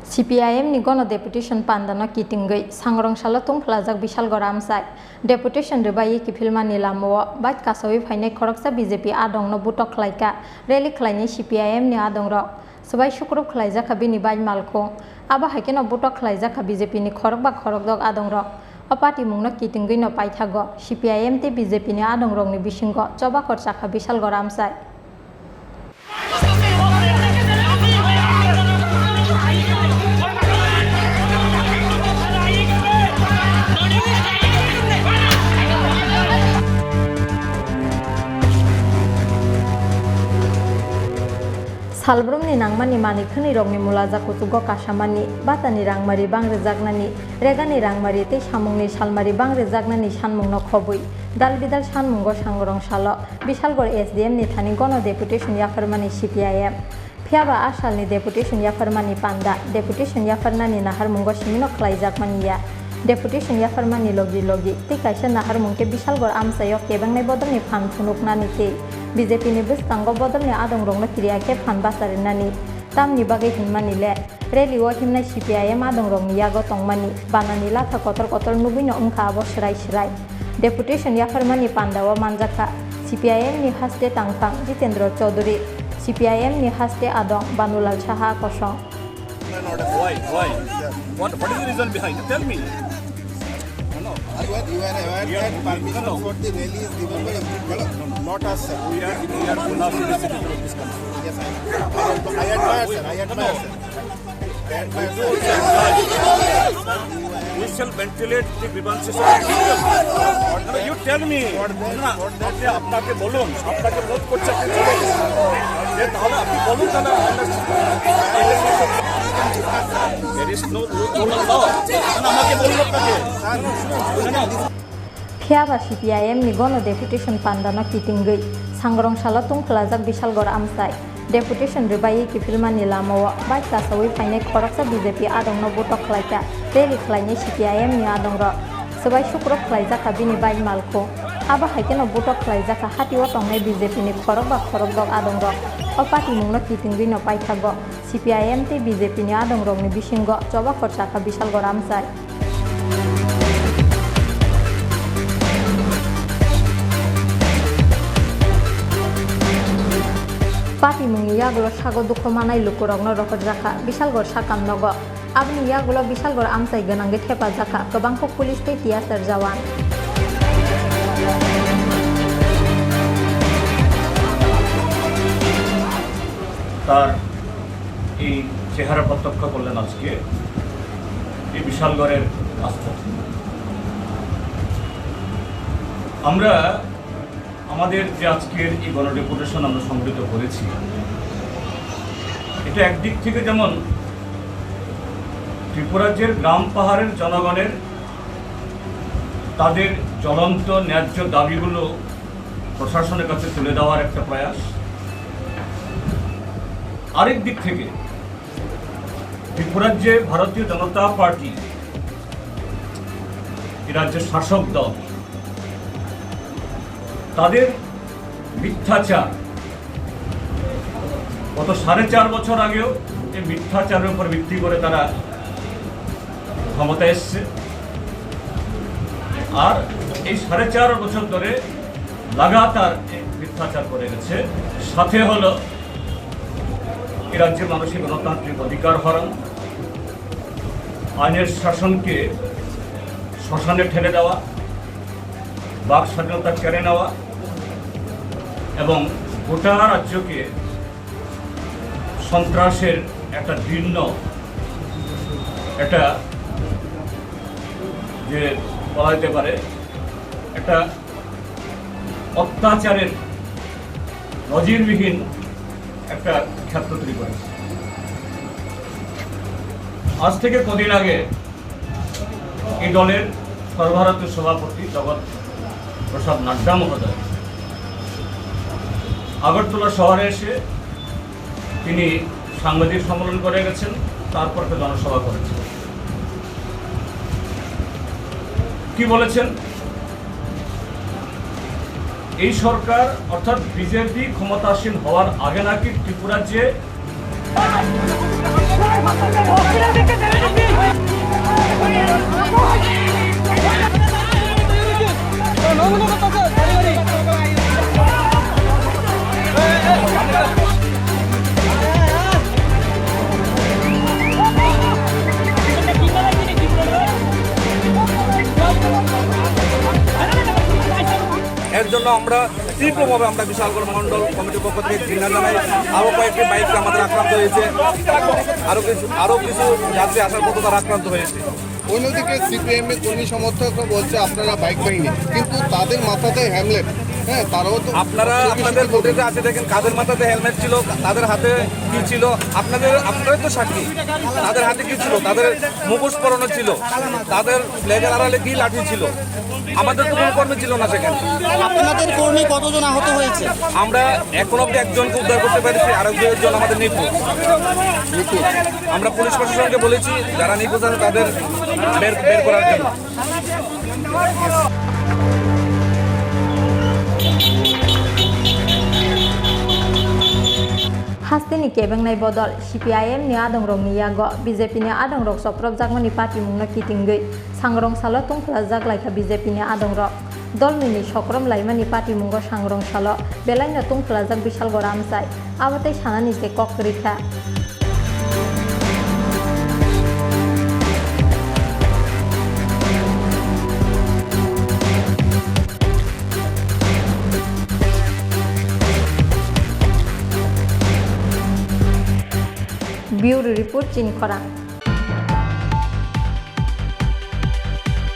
CPIM ni gono deputation pandano kitinggai sangrong salo tungflajak Bishalgor amsai deputation rebai kifilmani lamo bait kasawi phainai khoroksa BJP adong no butok khlaika rally khlaini CPIM ni adong ro sabai shukrub khlaijak bini bai malko aba haikeno butok khlaijak BJP ni khorok ba khorok dok adong ro apati mungno kitinggai no paithago CPIM te BJP ni adong rong ni bisingo choba khorchakha Bishalgor amsai Salbrum ni nangmani mani khani rogni mulaja kutugo kasamani batani rangmari bangre jagnani regani rangmari te samungni salmari bangre jagnani sanmung no khobui dalbidal sanmungo sangrong salo Bishalgor SDM ni thani gono deputation yafarmani CPIM phiaba asalni deputation yafarmani panda deputation yafarnani naharmungo simino khlaijakmaniya deputation yafarmani logi te kaisa naharmungke Bishalgor amsayo kebangnai bodolni phan phunuknani te BJP ni bwstango bodolni adong rongno kiriake phan basarinani tamni bagai hinmani le rally o himnai CPIM adong rongni yago tongmani banani latha kotor nubino umkha abo srai deputation yafarmani panda o manjaka CPIM ni haste tangphang Jitendra Chaudhary CPIM ni haste adong Banulal Saha kosong. Why? What is the reason behind it? Tell me. You are aware that permission for the rally is given by everyone, not us, sir. We are full of citizens of this country. Yes, I admire, sir. I admire, sir. We shall ventilate the grievances of the people. You tell me. আপনি আপনাকে বলুন, আপনাকে বোধ করছে আপনি বলুন। যে তাহলে আপনি বলুন তাহলে there is no rule of law. আমাকে বলুন আপনাকে। Phiaba CPIM ni gono deputation pandano kitinggai sangrong salo tungkhlajak Bishalgor amsai deputation rebai kifilmani lamo bai kasawi phainai khoroksa BJP adong no butok khlaika rally khlaini CPIM ni adong ro sabai shukrok khlaijak bini bai malko aba haikeno butok khlaijak hatiwa tongnai BJP ni khorok ba khorok dok adong ro apati mungno kitinggai no paithago CPIM te BJP ni adong rong ni bisingo choba khorchakha Bishalgor amsai Pati mungi yagulo sago dukho manai lukurogno rokot jaka Bishalgor sakam nogo abni yagulo Bishalgor amsai ganangge thepa jaka kobangko pulis te tiasar jawan তার এই চেহারা প্রত্যক্ষ করলেন আজকে এই বিশালগড়ের রাস্তা আমরা আমাদের যে আজকের এই গণডেপুটেশন আমরা সংগঠিত করেছি এটা একদিক থেকে যেমন ত্রিপুরাজ্যের গ্রাম পাহাড়ের জনগণের তাদের জ্বলন্ত ন্যায্য দাবিগুলো প্রশাসনের কাছে তুলে দেওয়ার একটা প্রয়াস আরেক দিক থেকে ত্রিপুরাজ্যে ভারতীয় জনতা পার্টি এই রাজ্যের শাসক দল তাদের মিথ্যাচার গত 4.5 বছর আগেও এই মিথ্যাচারের উপর ভিত্তি করে তারা ক্ষমতায় এসছে আর এই 4.5 বছর ধরে লাগাতার মিথ্যাচার করে গেছে সাথে হলো এই রাজ্যের মানুষের গণতান্ত্রিক অধিকার হরণ আইনের শাসনকে শ্মশানে ঠেলে দেওয়া বাক স্বাধীনতা কেড়ে নেওয়া এবং গোটা রাজ্যকে সন্ত্রাসের একটা দীর্ণ একটা যে বলা যেতে পারে একটা অত্যাচারের নজিরবিহীন একটা ক্ষেত্র তৈরি করেছে আজ থেকে কদিন আগে এই দলের সর্বভারতীয় সভাপতি জগৎ প্রসাদ নাড্ডা মহোদয় আগরতলা শহরে এসে তিনি সাংবাদিক সম্মেলন করে গেছেন তারপর একটা জনসভা করেছেন কি বলেছেন এই সরকার অর্থাৎ বিজেপি ক্ষমতাসীন হওয়ার আগে নাকি ত্রিপুরাজ্যে এর জন্য আমরা তীব্রভাবে আমরা বিশালগড় মণ্ডল কমিটির পক্ষ থেকে ঘৃণা জানাই। আরও কয়েকটি বাইক আমাদের আক্রান্ত হয়েছে, আরও কিছু যাত্রী আসার পথে তারা আক্রান্ত হয়েছে। অন্যদিকে সিপিএম এর কর্মী সমর্থকরা বলছে আপনারা বাইক বাহিনী, কিন্তু তাদের মাথাতে হ্যামলেট, হ্যাঁ তারাও তো আপনারা আপনাদের ফুটেজে আছে দেখেন কাদের মাথাতে হেলমেট ছিল, তাদের হাতে কি ছিল, আপনারাই তো সাক্ষী। তাদের হাতে কি ছিল, তাদের মুখোশ পরানো ছিল, তাদের ফ্ল্যাগের আড়ালে কি লাঠি ছিল, আমাদের তো কোনো কর্মী ছিল না সেখানে। আপনাদের কর্মী কতজন আহত হয়েছে? আমরা এখন অব্দি একজনকে উদ্ধার করতে পেরেছি, আর একজন আমাদের নিখোঁজ। আমরা পুলিশ প্রশাসনকে বলেছি যারা নিখোঁজ আছে তাদের বের করার জন্য। Hastini kebeng nai bodol CPIM ni adong rong ni yago BJP ni adong rok soprop jagmani party mungno kitinggei sangrong salo tungkla jaglaika BJP ni adong rok dol ni sokrom laimani party mungo sangrong salo belai na tungkla jag Bishalgor amsai abatai sanani se kokrika Bureau Report Chin Korang